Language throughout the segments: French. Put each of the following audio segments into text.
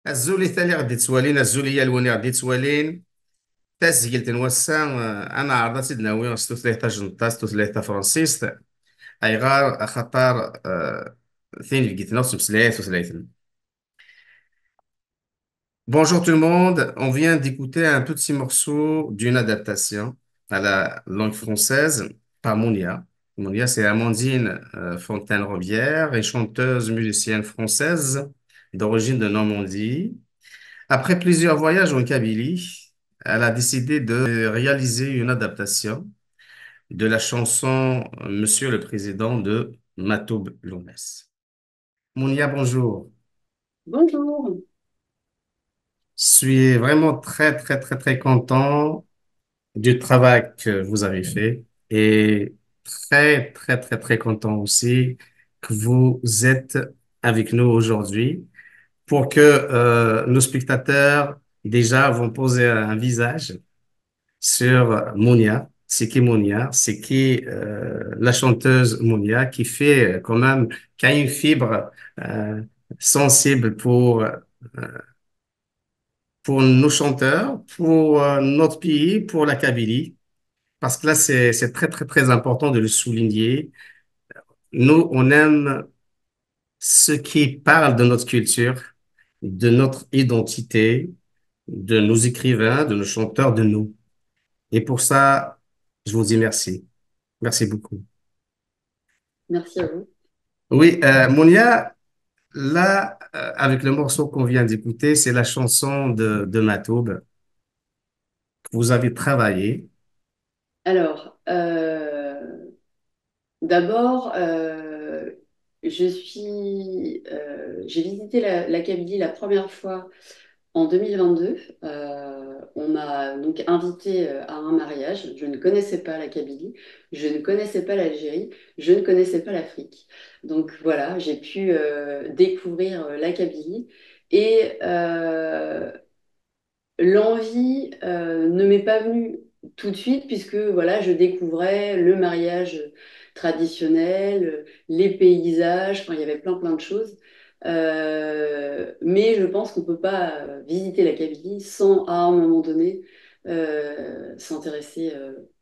الزولي ثاني غادي تسوالين الزولية الوني غادي تسوالين تسجيل تنوسا. انا عرضتي دناوي ستوثلاثة جنطة ستوثلاثة فرانسيس اي غار خطر ثين في قيتنا وسمسلاث وثلاثة. Bonjour tout le monde, on vient d'écouter un petit morceau d'une adaptation à la langue française par Mounia. Mounia, c'est Amandine Fontaine-Robière, une chanteuse musicienne française d'origine de Normandie. Après plusieurs voyages en Kabylie, elle a décidé de réaliser une adaptation de la chanson Monsieur le Président de Matoub Lounès. Mounia, bonjour. Bonjour. Je suis vraiment très, très, très, très content du travail que vous avez fait et très, très, très, très content aussi que vous êtes avec nous aujourd'hui pour que nos spectateurs déjà vont poser un visage sur Mounia. C'est qui Mounia? C'est qui la chanteuse Mounia qui fait quand même, qui a une fibre euh, sensible pour nos chanteurs, pour notre pays, pour la Kabylie. Parce que là, c'est très, très, très important de le souligner. Nous, on aime ce qui parle de notre culture, de notre identité, de nos écrivains, de nos chanteurs, de nous. Et pour ça, je vous dis merci. Merci beaucoup. Merci à vous. Oui, Monia, là, avec le morceau qu'on vient d'écouter, c'est la chanson de Matoub que vous avez travaillé. Alors, d'abord, j'ai visité la Kabylie la première fois en 2022. On m'a donc invité à un mariage. Je ne connaissais pas la Kabylie, je ne connaissais pas l'Algérie, je ne connaissais pas l'Afrique. Donc voilà, j'ai pu découvrir la Kabylie et l'envie ne m'est pas venue tout de suite puisque voilà, je découvrais le mariage traditionnel, les paysages, enfin, il y avait plein plein de choses. Mais je pense qu'on ne peut pas visiter la Kabylie sans, à un moment donné, s'intéresser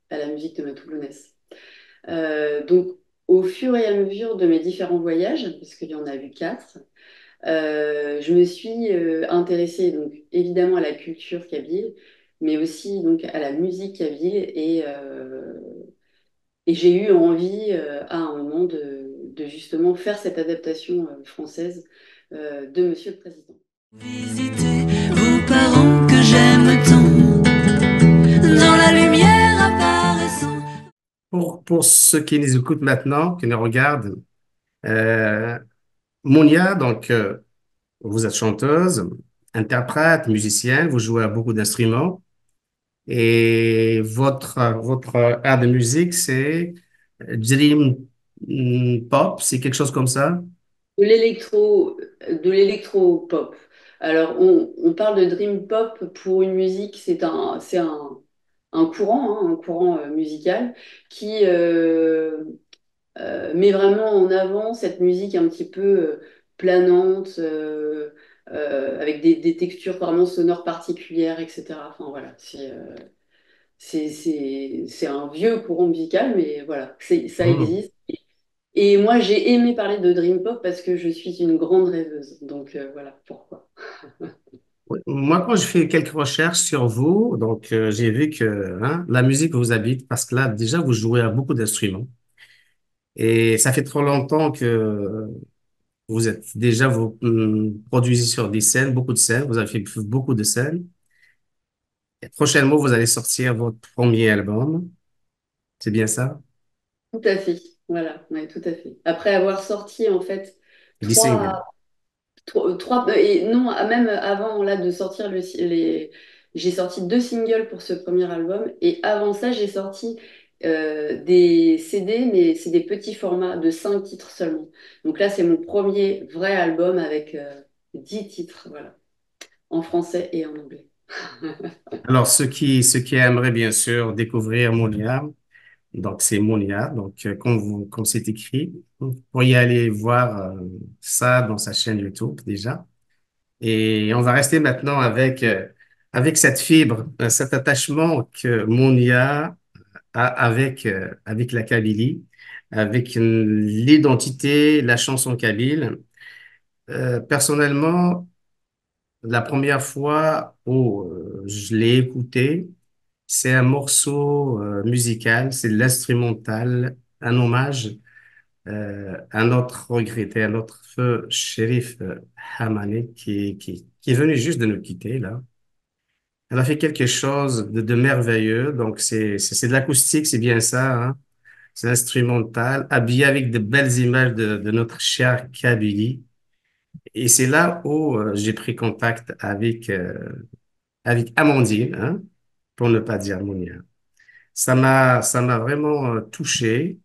à la musique de Matou Lounès. Donc, au fur et à mesure de mes différents voyages, parce qu'il y en a eu quatre, je me suis intéressée donc évidemment à la culture kabyle, mais aussi donc à la musique kabyle et j'ai eu envie à un moment de justement faire cette adaptation française de Monsieur le Président. Visiter vos parents que j'aime tant, dans la lumière apparaissant. Pour ceux qui nous écoutent maintenant, qui nous regardent, euh, Monia, donc, vous êtes chanteuse, interprète, musicienne, vous jouez à beaucoup d'instruments et votre art de musique, c'est Dream Pop, c'est quelque chose comme ça? De l'électro-pop. Alors, on parle de dream pop pour une musique, un courant, hein, un courant musical qui met vraiment en avant cette musique un petit peu planante, avec des textures vraiment sonores particulières, etc. Enfin voilà, c'est un vieux courant musical, mais voilà, ça Hmm. existe. Et moi, j'ai aimé parler de Dream Pop parce que je suis une grande rêveuse. Donc voilà pourquoi. Oui. Moi, quand je fais quelques recherches sur vous, donc j'ai vu que hein, la musique vous habite parce que là, déjà, vous jouez à beaucoup d'instruments. Et ça fait trop longtemps que vous êtes déjà, vous produisez sur des scènes, beaucoup de scènes, vous avez fait beaucoup de scènes. Et prochainement, vous allez sortir votre premier album. C'est bien ça? Tout à fait. Voilà, ouais, tout à fait. Après avoir sorti en fait Des trois, singles. et non, même avant là de sortir j'ai sorti deux singles pour ce premier album et avant ça j'ai sorti des CD, mais c'est des petits formats de 5 titres seulement. Donc là c'est mon premier vrai album avec 10 titres, voilà, en français et en anglais. Alors, ceux qui aimeraient bien sûr découvrir Monia, donc c'est Monia, donc comme c'est écrit, vous pourriez aller voir ça dans sa chaîne YouTube déjà. Et on va rester maintenant avec cette fibre, cet attachement que Monia a avec la Kabylie, avec l'identité, la chanson kabyle. Personnellement, la première fois où je l'ai écouté, c'est un morceau musical, c'est de l'instrumental, un hommage à notre regretté, à notre feu shérif Hamani qui est venu juste de nous quitter là. Elle a fait quelque chose de merveilleux, donc c'est de l'acoustique, c'est bien ça, hein. C'est instrumental, habillé avec de belles images de notre chère Kabylie. Et c'est là où j'ai pris contact avec Amandine, hein, pour ne pas dire Mounia. Ça m'a vraiment touché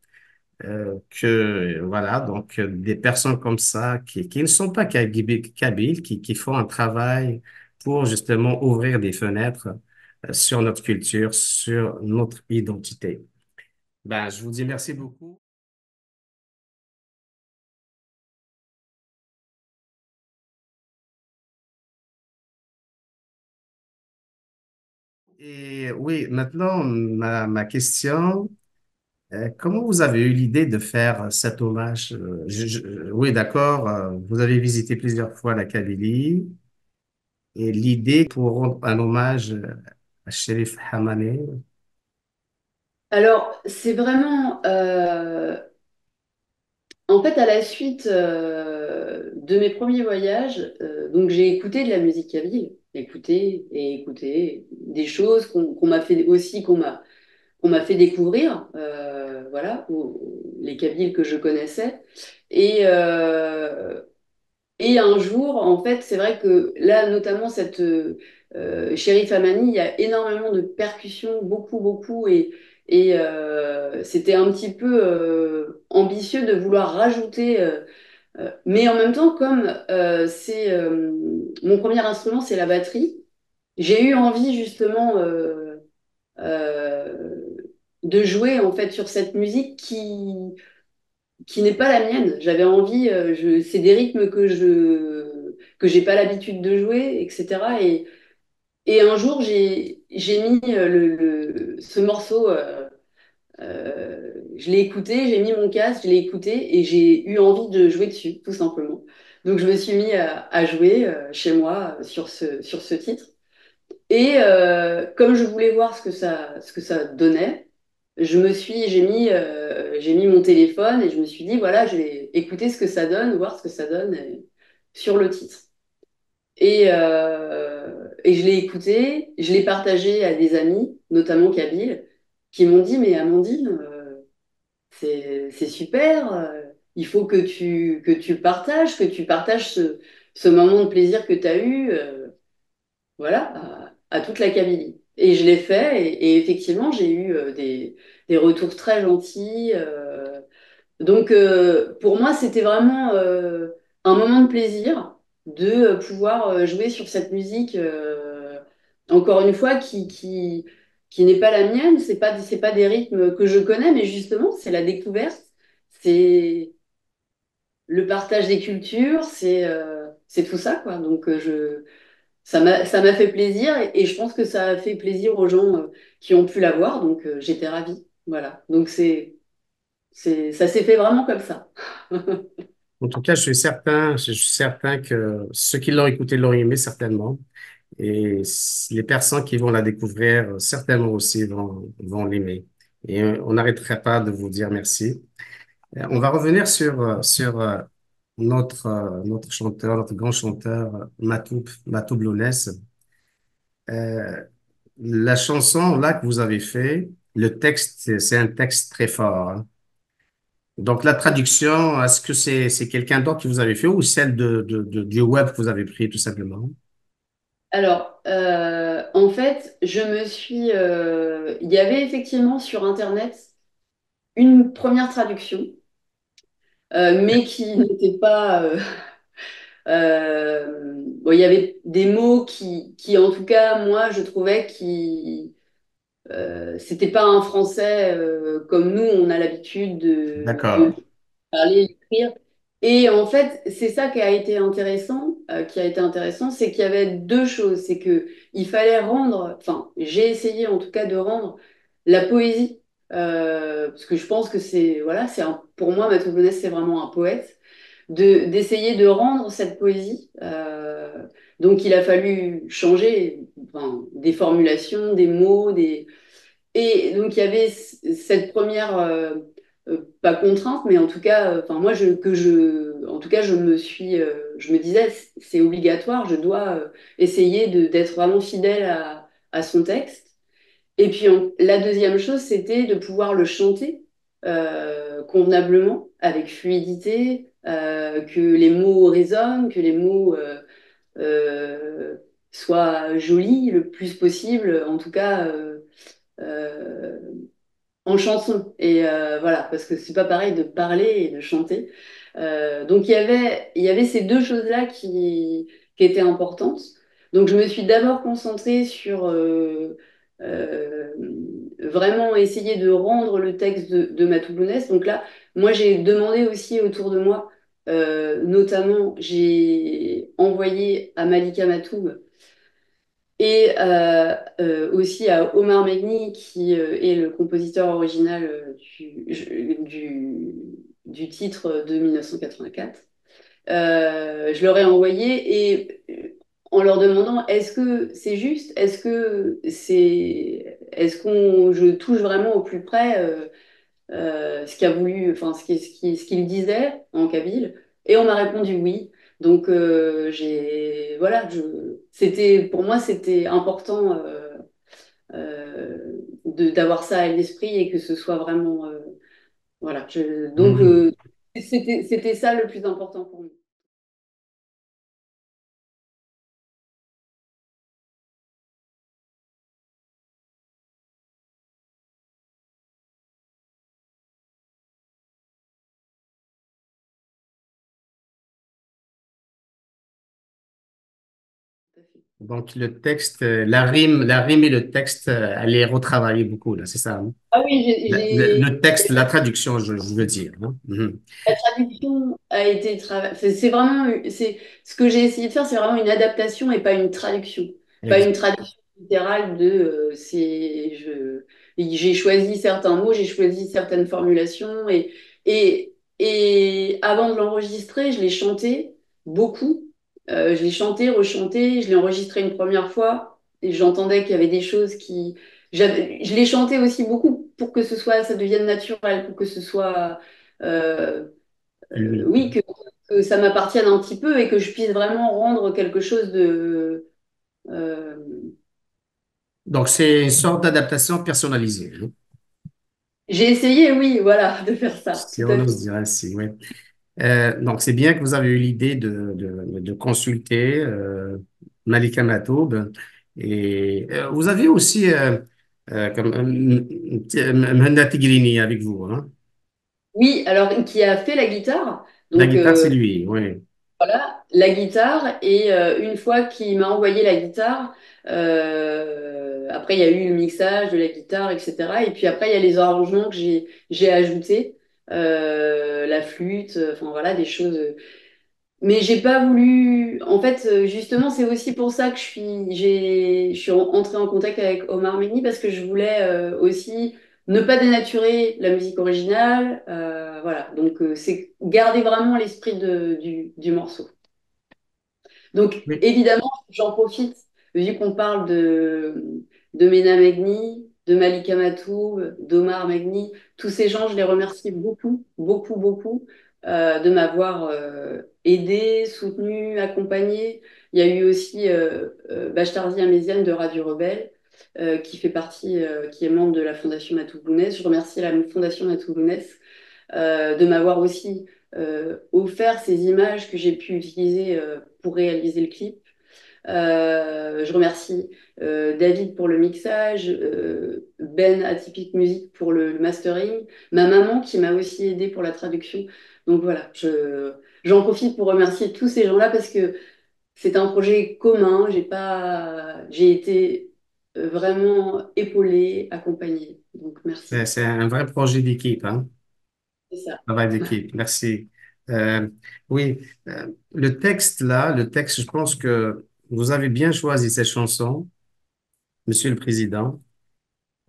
que, voilà, donc des personnes comme ça qui ne sont pas kabyles, qui font un travail pour justement ouvrir des fenêtres sur notre culture, sur notre identité. Ben, je vous dis merci beaucoup. Et oui, maintenant, ma question, comment vous avez eu l'idée de faire cet hommage? Oui, d'accord, vous avez visité plusieurs fois la Kabylie et l'idée pour rendre un hommage à Sherif Hamane. Alors, c'est vraiment, en fait, à la suite de mes premiers voyages, donc j'ai écouté de la musique kabyle, écouté et écouté des choses qu'on m'a fait aussi, qu'on m'a fait découvrir, voilà, les Kabyles que je connaissais. Et, euh, et un jour, en fait, c'est vrai que là, notamment cette Chérif Amani, il y a énormément de percussions, beaucoup, beaucoup, et c'était un petit peu ambitieux de vouloir rajouter. Mais en même temps, comme c'est mon premier instrument, c'est la batterie, j'ai eu envie justement euh, de jouer en fait sur cette musique qui n'est pas la mienne. J'avais envie, c'est des rythmes que j'ai pas l'habitude de jouer, etc. Et un jour, j'ai mis ce morceau, je l'ai écouté, j'ai mis mon casque, je l'ai écouté et j'ai eu envie de jouer dessus, tout simplement. Donc je me suis mis à jouer chez moi sur ce titre. Et comme je voulais voir ce que ça donnait, j'ai mis mon téléphone et je me suis dit, voilà, je vais écouter ce que ça donne, voir ce que ça donne sur le titre. Et je l'ai écouté, je l'ai partagé à des amis, notamment Kabyle, qui m'ont dit, mais Amandine, c'est super, il faut que que tu partages ce moment de plaisir que tu as eu. Voilà, à toute la Kabylie. Et je l'ai fait, et effectivement, j'ai eu des retours très gentils. Donc, pour moi, c'était vraiment un moment de plaisir de pouvoir jouer sur cette musique, encore une fois, qui n'est pas la mienne. C'est pas des rythmes que je connais, mais justement, c'est la découverte, c'est le partage des cultures, c'est tout ça, quoi. Donc, ça m'a fait plaisir et je pense que ça a fait plaisir aux gens qui ont pu la voir, donc j'étais ravie. Voilà. Donc ça s'est fait vraiment comme ça. En tout cas, je suis certain que ceux qui l'ont écouté l'ont aimé certainement. Et les personnes qui vont la découvrir, certainement aussi vont l'aimer. Et on n'arrêterait pas de vous dire merci. On va revenir sur notre chanteur, notre grand chanteur, Matoub Lounès. Euh, la chanson là que vous avez fait, le texte, c'est un texte très fort, hein. Donc la traduction, est-ce que c'est quelqu'un d'autre qui vous avez fait ou celle du web que vous avez pris tout simplement? Alors, en fait, il y avait effectivement sur Internet une première traduction, mais qui n'était pas. Bon, il y avait des mots en tout cas, moi, je trouvais qui c'était pas un français comme nous, on a l'habitude de D'accord. parler, écrire. Et en fait, c'est ça qui a été intéressant, c'est qu'il y avait deux choses. C'est que il fallait rendre, enfin, j'ai essayé en tout cas de rendre la poésie, parce que je pense que c'est, voilà, pour moi, Matt Polonaise, c'est vraiment un poète, d'essayer de rendre cette poésie. Donc, il a fallu changer, enfin, des formulations, des mots, et donc, il y avait cette première, pas contrainte, mais en tout cas, enfin, moi, en tout cas, je me disais, c'est obligatoire, je dois essayer d'être vraiment fidèle à son texte. Et puis, la deuxième chose, c'était de pouvoir le chanter convenablement, avec fluidité, que les mots résonnent, que les mots euh, soient jolis le plus possible, en tout cas. Euh, en chanson. Et voilà, parce que c'est pas pareil de parler et de chanter. Donc il y avait ces deux choses-là qui étaient importantes. Donc je me suis d'abord concentrée sur euh, vraiment essayer de rendre le texte de Matoulounès. Donc là, moi j'ai demandé aussi autour de moi, notamment j'ai envoyé à Malika Matoub et aussi à Omar Megni, qui est le compositeur original du titre de 1984. Je leur ai envoyé et en leur demandant est-ce que c'est juste, est-ce qu'on je touche vraiment au plus près ce qu'a voulu, enfin ce qu'il disait en kabyle, et on m'a répondu oui. Donc voilà, c'était pour moi c'était important d'avoir ça à l'esprit et que ce soit vraiment voilà. Donc Mhm. c'était ça le plus important pour moi. Tout à fait. Donc, le texte, la rime et le texte, elle est retravaillée beaucoup, là, c'est ça, hein? Ah oui, Le texte, la traduction, je veux dire, hein. Mhm. la traduction a été travaillée. C'est vraiment, c'est ce que j'ai essayé de faire, c'est vraiment une adaptation et pas une traduction. Pas une Exact. traduction littérale de, j'ai choisi certains mots, j'ai choisi certaines formulations et avant de l'enregistrer, je l'ai chanté beaucoup. Je l'ai chanté, rechanté, je l'ai enregistré une première fois et j'entendais qu'il y avait des choses je l'ai chanté aussi beaucoup pour que ça devienne naturel, pour que ce soit euh, Lui. oui, que ça m'appartienne un petit peu et que je puisse vraiment rendre quelque chose de... euh, Donc, c'est une sorte d'adaptation personnalisée, hein, J'ai essayé, oui, voilà, de faire ça, si tout on à fait. ose dire ainsi, oui. Donc, c'est bien que vous avez eu l'idée de consulter Malika Matoub. Et vous avez aussi comme Mhenna Tigrini avec vous, hein? Oui, alors qui a fait la guitare, La donc guitare, c'est lui, oui. voilà, la guitare, et une fois qu'il m'a envoyé la guitare, après il y a eu le mixage de la guitare, etc. Et puis après il y a les arrangements que j'ai ajoutés, la flûte, enfin voilà, des choses. Mais j'ai pas voulu. En fait, justement, c'est aussi pour ça que je suis entrée en contact avec Omar Meni parce que je voulais aussi ne pas dénaturer la musique originale. Voilà, donc c'est garder vraiment l'esprit du morceau. Donc, Oui. évidemment, j'en profite, vu qu'on parle de Mena Megni, de Malika Matoub, d'Omar Megni, tous ces gens, je les remercie beaucoup, beaucoup, beaucoup de m'avoir aidé, soutenu, accompagné. Il y a eu aussi Bachtardi Améziane de Radio Rebelle, qui est membre de la Fondation Matoubounès. Je remercie la Fondation Matoubounès de m'avoir aussi offert ces images que j'ai pu utiliser pour réaliser le clip. Je remercie David pour le mixage, Ben Atypique Music pour le mastering, ma maman qui m'a aussi aidé pour la traduction. Donc voilà, j'en profite pour remercier tous ces gens-là parce que c'est un projet commun. J'ai été vraiment épaulée, accompagnée. Donc merci. C'est un vrai projet d'équipe, hein? C'est ça. Travail d'équipe. Merci. Euh, oui, le texte là, le texte, je pense que vous avez bien choisi cette chanson, Monsieur le Président.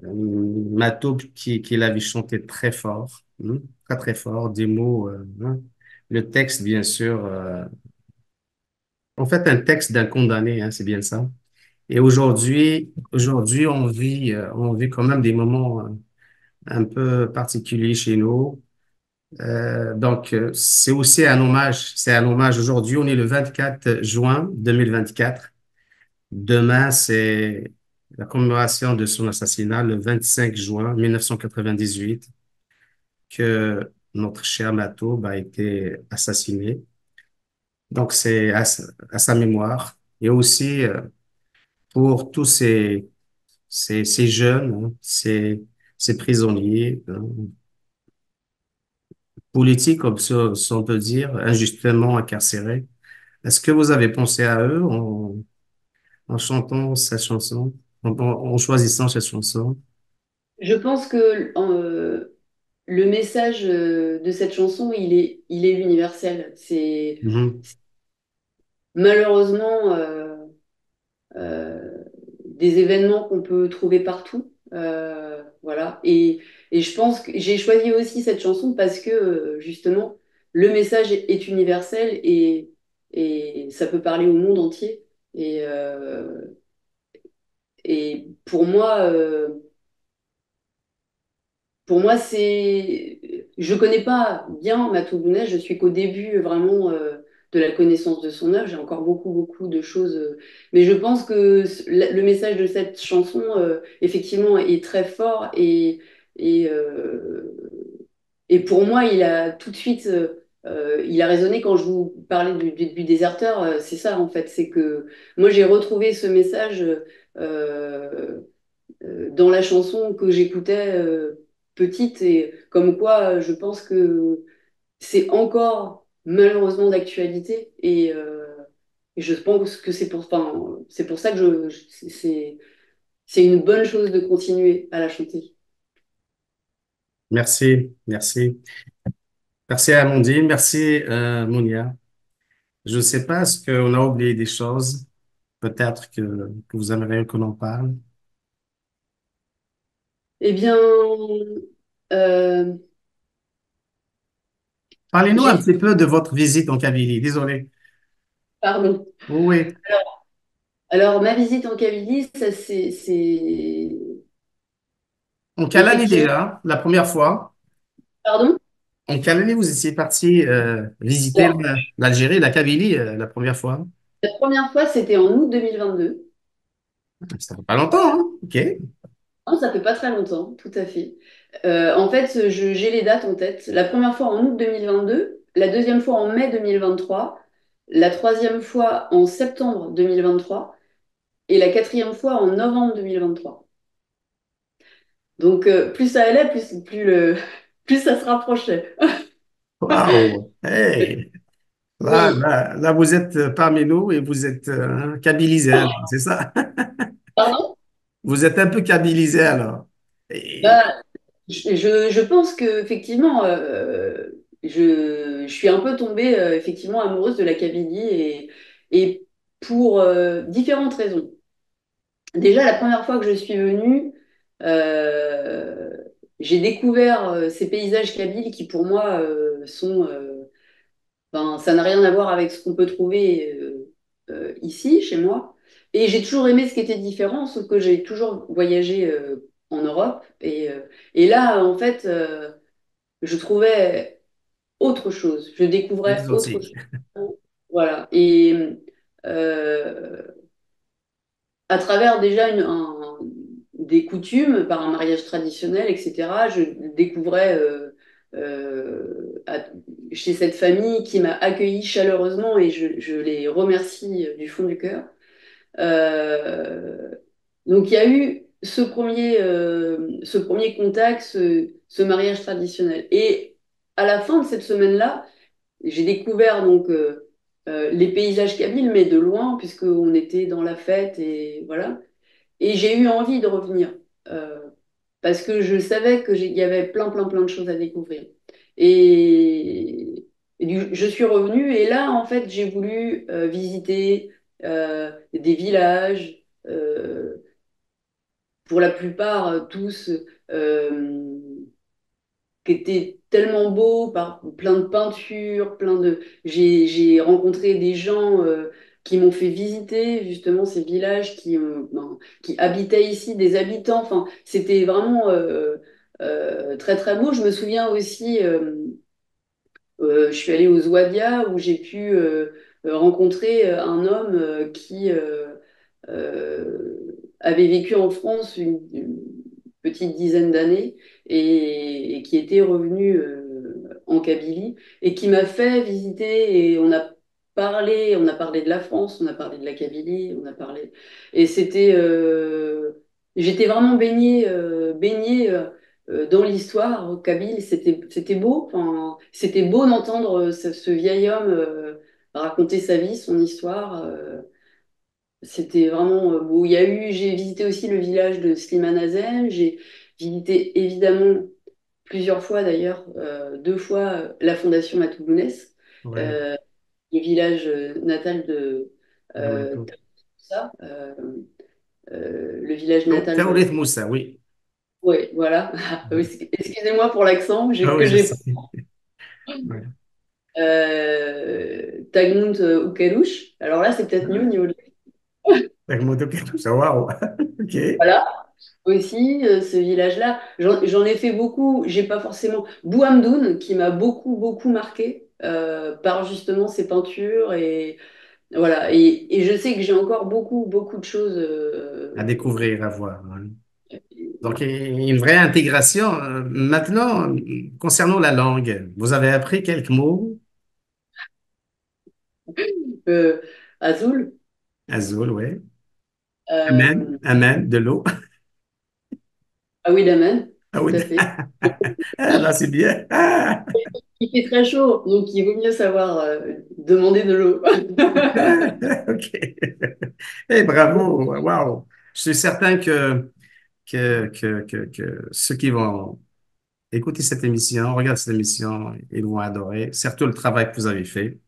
Matoub qui l'avait chanté très fort, très très fort, des mots, le texte bien sûr, en fait un texte d'un condamné, c'est bien ça. Et aujourd'hui on vit quand même des moments un peu particuliers chez nous. C'est un hommage. Aujourd'hui, on est le 24 juin 2024. Demain, c'est la commémoration de son assassinat le 25 juin 1998 que notre cher Matoub a été assassiné. Donc, à sa mémoire et aussi pour tous ces jeunes, ces prisonniers politiques, comme ça, si on peut dire, injustement incarcérés. Est-ce que vous avez pensé à eux en chantant cette chanson, en choisissant cette chanson? Je pense que le message de cette chanson, il est universel. Mhm. Malheureusement des événements qu'on peut trouver partout. Voilà. Et je pense que j'ai choisi aussi cette chanson parce que justement, le message est universel et ça peut parler au monde entier. Et pour moi, je connais pas bien Matou Bounès, je suis qu'au début vraiment de la connaissance de son œuvre, j'ai encore beaucoup, beaucoup de choses. Mais je pense que le message de cette chanson, effectivement, est très fort et, euh, et pour moi, il a tout de suite, il a résonné quand je vous parlais du déserteur, c'est ça en fait, c'est que moi j'ai retrouvé ce message. Dans la chanson que j'écoutais petite et comme quoi je pense que c'est encore malheureusement d'actualité et je pense que c'est pour ça que c'est une bonne chose de continuer à la chanter. Merci, merci. Merci Amandine, merci Mounia. Je ne sais pas, est-ce qu'on a oublié des choses? Peut-être que vous aimeriez qu'on en parle. Eh bien, euh, Parlez-nous un j'ai, petit peu de votre visite en Kabylie. Désolé. pardon. Oui, Alors, ma visite en Kabylie, ça en quelle année effectivement, déjà? La première fois? pardon. En quelle année vous étiez parti visiter Alors, l'Algérie, la Kabylie, la première fois? la première fois, c'était en août 2022. Ça fait pas longtemps, hein? OK. Non, ça fait pas très longtemps, tout à fait. En fait, j'ai les dates en tête. La première fois en août 2022, la deuxième fois en mai 2023, la troisième fois en septembre 2023 et la quatrième fois en novembre 2023. Donc, plus ça allait, plus ça se rapprochait. Waouh! Hey! Oui, Là, vous êtes parmi nous et vous êtes kabylisé alors, c'est ça? pardon? Vous êtes un peu kabylisé alors. Et- Bah, je pense que effectivement, je suis un peu tombée effectivement amoureuse de la Kabylie et pour différentes raisons. Déjà, la première fois que je suis venue, euh, j'ai découvert ces paysages kabyles qui pour moi ben, ça n'a rien à voir avec ce qu'on peut trouver ici, chez moi. Et j'ai toujours aimé ce qui était différent, sauf que j'ai toujours voyagé en Europe. Et là, en fait, je trouvais autre chose. Je découvrais autre Exotique. chose. Voilà. Et euh, à travers déjà des coutumes, par un mariage traditionnel, etc., je découvrais chez cette famille qui m'a accueilli chaleureusement et je les remercie du fond du cœur. Euh, donc il y a eu ce premier contact, ce mariage traditionnel. Et à la fin de cette semaine-là, j'ai découvert donc les paysages kabyles, mais de loin, puisqu'on était dans la fête et voilà. Et j'ai eu envie de revenir euh, parce que je savais qu'il y avait plein, plein, plein de choses à découvrir. Et, et je suis revenue et là, en fait, j'ai voulu visiter des villages, pour la plupart tous euh, qui étaient tellement beaux, par plein de peintures, plein de. J'ai rencontré des gens qui m'ont fait visiter justement ces villages ben, qui habitaient ici, des habitants. Enfin, c'était vraiment très très beau. Je me souviens aussi. Je suis allée aux Ouadia où j'ai pu rencontrer un homme avait vécu en France une petite dizaine d'années et qui était revenu en Kabylie et qui m'a fait visiter et on a parlé de la France, on a parlé de la Kabylie, on a parlé et j'étais vraiment baignée dans l'histoire kabyle, c'était beau. Enfin, c'était beau d'entendre ce vieil homme raconter sa vie, son histoire. C'était vraiment beau. J'ai visité aussi le village de Slimane Azem. J'ai visité évidemment plusieurs fois d'ailleurs, deux fois la Fondation Matoubounès, Ouais, euh, le village natal de ouais. ça, le village natal de. Taourith Moussa, oui. Ouais, voilà. Excusez-moi pour l'accent Ah oui, que je j'ai. sais. Ouais. Tagmount Oukelouche. Alors là, c'est peut-être mieux au niveau de. Tagmoto Kertoucha, waouh. OK. Voilà, aussi, ce village-là. J'en ai fait beaucoup. J'ai pas forcément. Bouhamdoun, qui m'a beaucoup marqué par justement ses peintures. Et voilà. Et je sais que j'ai encore beaucoup de choses. À découvrir, à voir, hein. Donc, Voilà. une vraie intégration. Maintenant, concernant la langue, vous avez appris quelques mots? Euh, Azul. Azul, oui. Amen, euh, amen, de l'eau. ah oui, Daman, Ah tout oui, à fait. ah, là, c'est bien. Ah, Il fait très chaud, donc il vaut mieux savoir demander de l'eau. OK. Eh, bravo, waouh. Je suis certain que ceux qui vont écouter cette émission, regarder cette émission, ils vont adorer, surtout le travail que vous avez fait.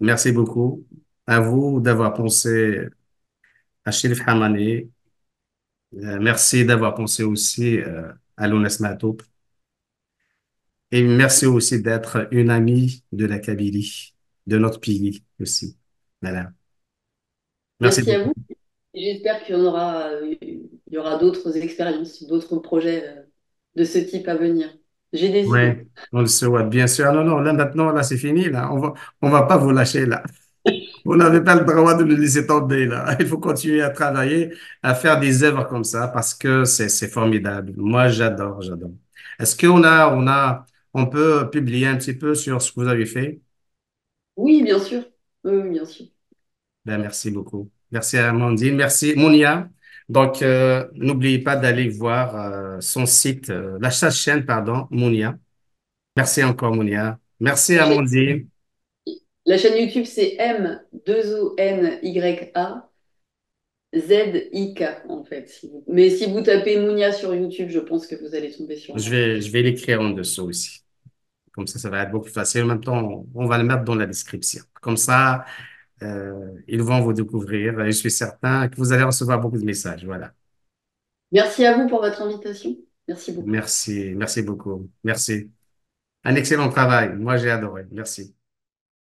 Merci beaucoup à vous d'avoir pensé à Chérif Hamani. Merci d'avoir pensé aussi à Lounès Matoub. Et merci aussi d'être une amie de la Kabylie, de notre pays aussi. Voilà. Merci Merci à beaucoup. vous. J'espère il y aura d'autres expériences, d'autres projets de ce type à venir. J'ai des idées. Ouais, on le souhaite, bien sûr. Non, non, là maintenant, là, c'est fini, là. On va pas vous lâcher, là. Vous n'avez pas le droit de nous laisser tomber, là. Il faut continuer à travailler, à faire des œuvres comme ça parce que c'est formidable. Moi, j'adore. Est-ce on peut publier un petit peu sur ce que vous avez fait? Oui, bien sûr. Oui, bien sûr. Ben, merci beaucoup. Merci à Amandine. Merci, Mounia. Donc, n'oubliez pas d'aller voir son site, sa chaîne, pardon, Mounia. Merci encore, Mounia. Merci, La chaîne, Amandine. la chaîne YouTube, c'est M2ONYA ZIK, en fait. Mais si vous tapez Mounia sur YouTube, je pense que vous allez tomber sur moi. Je vais l'écrire en dessous aussi. Comme ça va être beaucoup plus facile. En même temps, on va le mettre dans la description. Comme ça, ils vont vous découvrir. Et je suis certain que vous allez recevoir beaucoup de messages. Voilà. Merci à vous pour votre invitation. Merci beaucoup. Merci. Merci beaucoup. Merci. Un excellent travail. Moi, j'ai adoré. Merci.